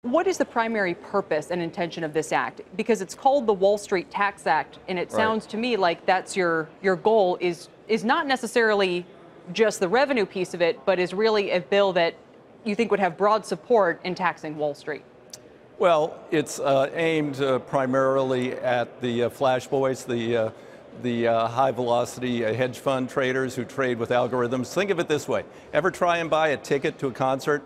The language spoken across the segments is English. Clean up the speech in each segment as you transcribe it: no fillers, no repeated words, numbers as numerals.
What is the primary purpose and intention of this act? Because it's called the Wall Street Tax Act, and it sounds to me like that's your goal is not necessarily just the revenue piece of it, but is really a bill that you think would have broad support in taxing Wall Street. Well, it's aimed primarily at the flash boys, the high-velocity hedge fund traders who trade with algorithms. Think of it this way. Ever try and buy a ticket to a concert?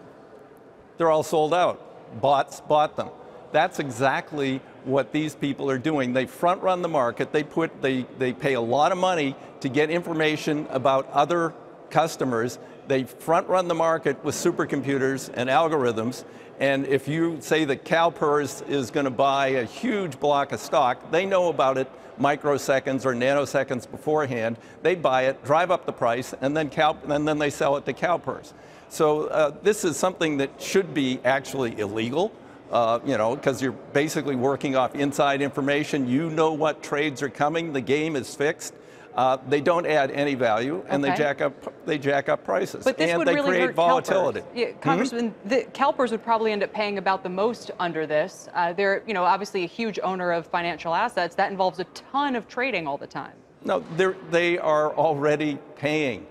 They're all sold out. Bots bought them. That's exactly what these people are doing. They front-run the market. They pay a lot of money to get information about other customers. They front-run the market with supercomputers and algorithms. And if you say that CalPERS is going to buy a huge block of stock, they know about it microseconds or nanoseconds beforehand. They buy it, drive up the price, and then they sell it to CalPERS. So this is something that should be actually illegal, because you're basically working off inside information. You know what trades are coming. The game is fixed. They don't add any value, and they jack up prices, but this and would they really create hurt volatility. CalPERS. Yeah, Congressman, CalPERS would probably end up paying about the most under this. They're, obviously a huge owner of financial assets. That involves a ton of trading all the time. No, they are already paying.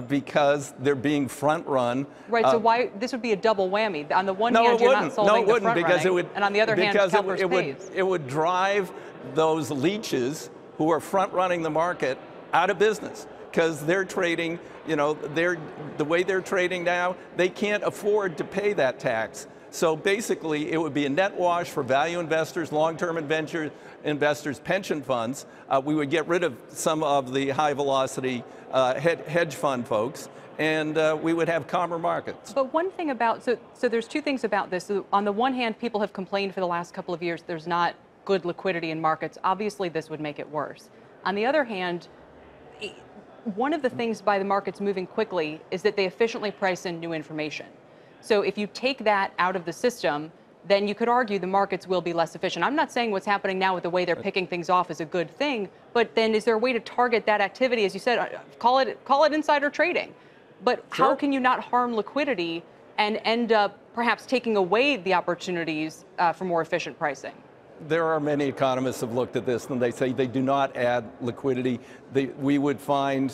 Because they're being front-run. Right, so why, this would be a double whammy. On the one hand, you're not solving the front running, and on the other hand, CalPERS pays. It would drive those leeches who are front-running the market out of business, because they're trading, the way they're trading now, they can't afford to pay that tax. So basically, it would be a net wash for value investors, long-term investors, pension funds. We would get rid of some of the high-velocity hedge fund folks, and we would have calmer markets. But one thing about, so there's two things about this. So on the one hand, people have complained for the last couple of years there's not good liquidity in markets. Obviously, this would make it worse. On the other hand, one of the things by the markets moving quickly is that they efficiently price in new information. So if you take that out of the system, then you could argue the markets will be less efficient. I'm not saying what's happening now with the way they're picking things off is a good thing, but then is there a way to target that activity? As you said, call it insider trading. But Sure. How can you not harm liquidity and end up perhaps taking away the opportunities for more efficient pricing? There are many economists who have looked at this, and they say they do not add liquidity. We would find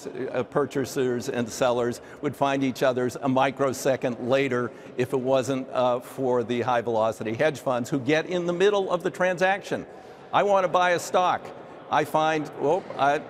purchasers and sellers would find each other's a microsecond later if it wasn't for the high-velocity hedge funds who get in the middle of the transaction. I want to buy a stock. I find,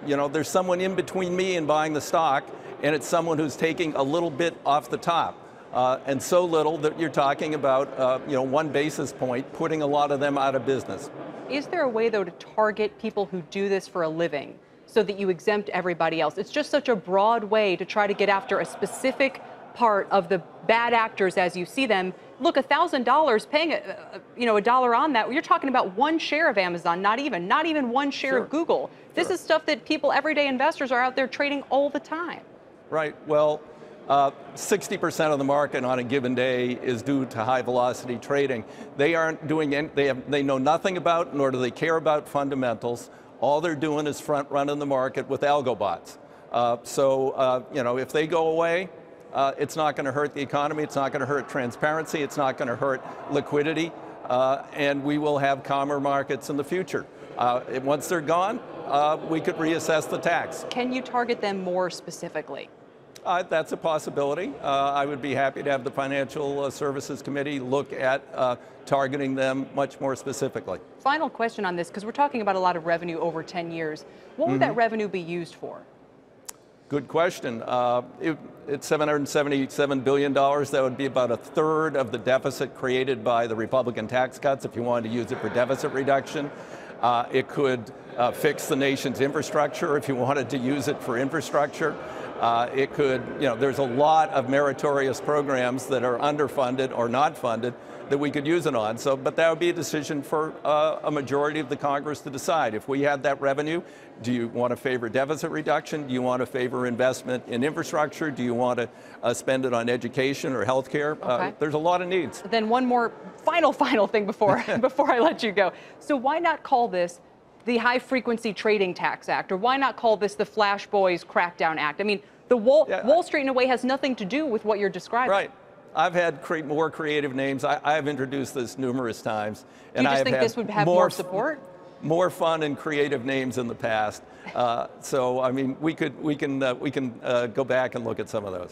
there's someone in between me and buying the stock, and it's someone who's taking a little bit off the top. And so little that you're talking about, 1 basis point, putting a lot of them out of business. Is there a way, though, to target people who do this for a living so that you exempt everybody else? It's just such a broad way to try to get after a specific part of the bad actors as you see them. Look, $1,000 paying a dollar on that. You're talking about 1 share of Amazon, not even 1 share of Google. This is stuff that people, everyday investors, are out there trading all the time. Right. Well, 60% of the market on a given day is due to high-velocity trading. They aren't doing they know nothing about, nor do they care about fundamentals. All they're doing is front-running the market with algo bots. If they go away, it's not going to hurt the economy. It's not going to hurt transparency. It's not going to hurt liquidity, and we will have calmer markets in the future. Once they're gone, we could reassess the tax. Can you target them more specifically? That's a possibility. I would be happy to have the Financial Services Committee look at targeting them much more specifically. Final question on this, because we're talking about a lot of revenue over 10 years. What would that revenue be used for? Good question. It's $777 billion. That would be about 1/3 of the deficit created by the Republican tax cuts if you wanted to use it for deficit reduction. It could fix the nation's infrastructure if you wanted to use it for infrastructure. It could, there's a lot of meritorious programs that are underfunded or not funded that we could use it on. But that would be a decision for a majority of the Congress to decide. If we had that revenue, do you want to favor deficit reduction? Do you want to favor investment in infrastructure? Do you want to spend it on education or health care? Okay. There's a lot of needs. Then one more final thing before I let you go. So why not call this the High Frequency Trading Tax Act, or why not call this the Flash Boys Crackdown Act? I mean, the Wall Street, in a way, has nothing to do with what you're describing. Right. I've had more creative names. I've introduced this numerous times. Do you just think this would have more support? More fun and creative names in the past. So I mean, we can go back and look at some of those.